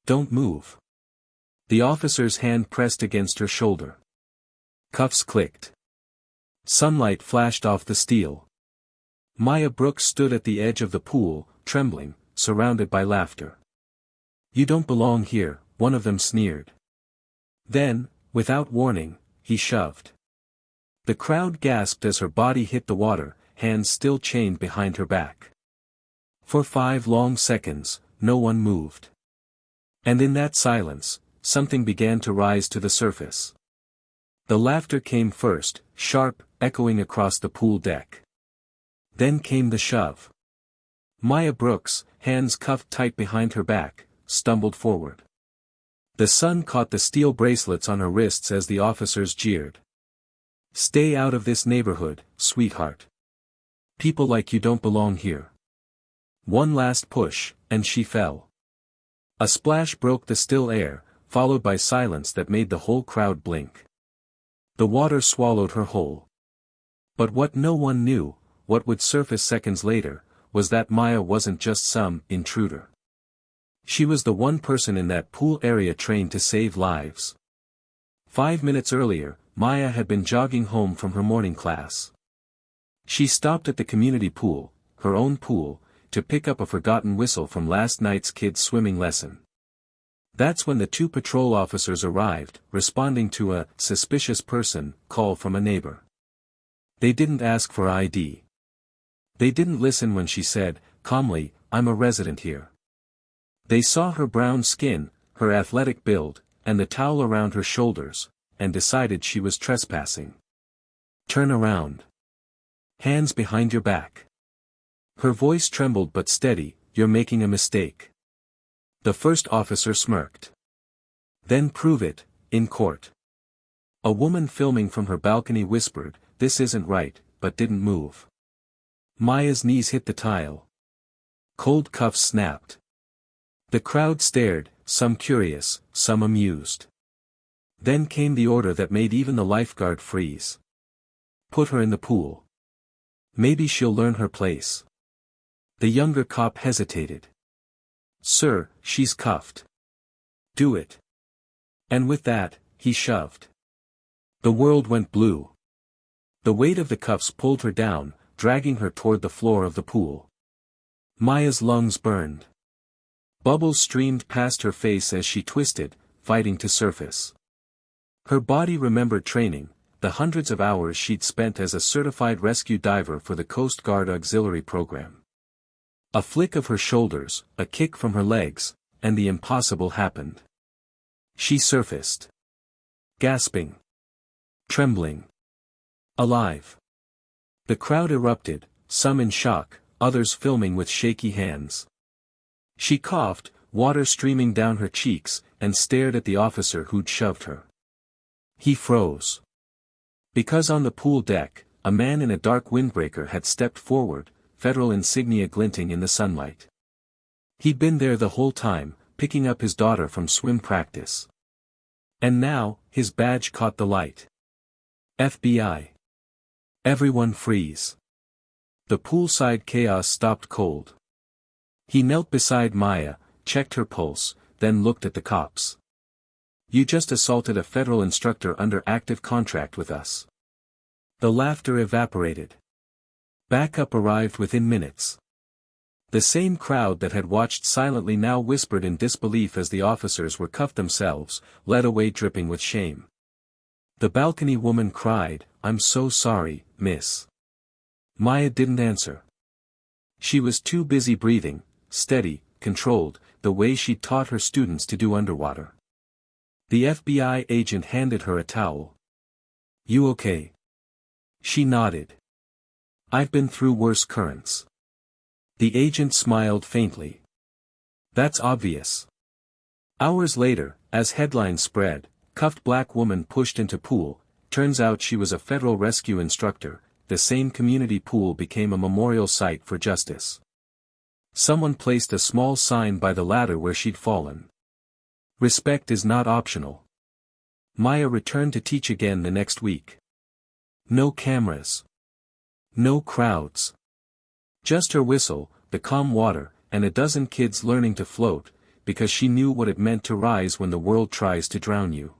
Don't move. The officer's hand pressed against her shoulder. Cuffs clicked. Sunlight flashed off the steel. Maya Brooks stood at the edge of the pool, trembling, surrounded by laughter. "You don't belong here," one of them sneered. Then, without warning, he shoved. The crowd gasped as her body hit the water, hands still chained behind her back. For 5 long seconds, no one moved. And in that silence, something began to rise to the surface. The laughter came first, sharp, echoing across the pool deck. Then came the shove. Maya Brooks, hands cuffed tight behind her back, stumbled forward. The sun caught the steel bracelets on her wrists as the officers jeered. "Stay out of this neighborhood, sweetheart. People like you don't belong here." One last push, and she fell. A splash broke the still air, followed by silence that made the whole crowd blink. The water swallowed her whole. But what no one knew, what would surface seconds later, was that Maya wasn't just some intruder. She was the one person in that pool area trained to save lives. 5 minutes earlier, Maya had been jogging home from her morning class. She stopped at the community pool, her own pool, to pick up a forgotten whistle from last night's kids' swimming lesson. That's when the 2 patrol officers arrived, responding to a "suspicious person" call from a neighbor. They didn't ask for ID. They didn't listen when she said, calmly, "I'm a resident here." They saw her brown skin, her athletic build, and the towel around her shoulders, and decided she was trespassing. "Turn around. Hands behind your back." Her voice trembled but steady, "You're making a mistake." The first officer smirked. "Then prove it, in court." A woman filming from her balcony whispered, "This isn't right," but didn't move. Maya's knees hit the tile. Cold cuffs snapped. The crowd stared, some curious, some amused. Then came the order that made even the lifeguard freeze. "Put her in the pool. Maybe she'll learn her place." The younger cop hesitated. "Sir, she's cuffed." "Do it." And with that, he shoved. The world went blue. The weight of the cuffs pulled her down, dragging her toward the floor of the pool. Maya's lungs burned. Bubbles streamed past her face as she twisted, fighting to surface. Her body remembered training, the hundreds of hours she'd spent as a certified rescue diver for the Coast Guard Auxiliary Program. A flick of her shoulders, a kick from her legs, and the impossible happened. She surfaced. Gasping. Trembling. Alive. The crowd erupted, some in shock, others filming with shaky hands. She coughed, water streaming down her cheeks, and stared at the officer who'd shoved her. He froze. Because on the pool deck, a man in a dark windbreaker had stepped forward, federal insignia glinting in the sunlight. He'd been there the whole time, picking up his daughter from swim practice. And now, his badge caught the light. FBI. Everyone freeze. The poolside chaos stopped cold. He knelt beside Maya, checked her pulse, then looked at the cops. "You just assaulted a federal instructor under active contract with us." The laughter evaporated. Backup arrived within minutes. The same crowd that had watched silently now whispered in disbelief as the officers were cuffed themselves, led away dripping with shame. The balcony woman cried, "I'm so sorry, miss." Maya didn't answer. She was too busy breathing, steady, controlled, the way she'd taught her students to do underwater. The FBI agent handed her a towel. "You okay?" She nodded. "I've been through worse currents." The agent smiled faintly. "That's obvious." Hours later, as headlines spread, cuffed black woman pushed into pool, turns out she was a federal rescue instructor, the same community pool became a memorial site for justice. Someone placed a small sign by the ladder where she'd fallen. Respect is not optional. Maya returned to teach again the next week. No cameras. No crowds. Just her whistle, the calm water, and a dozen kids learning to float, because she knew what it meant to rise when the world tries to drown you.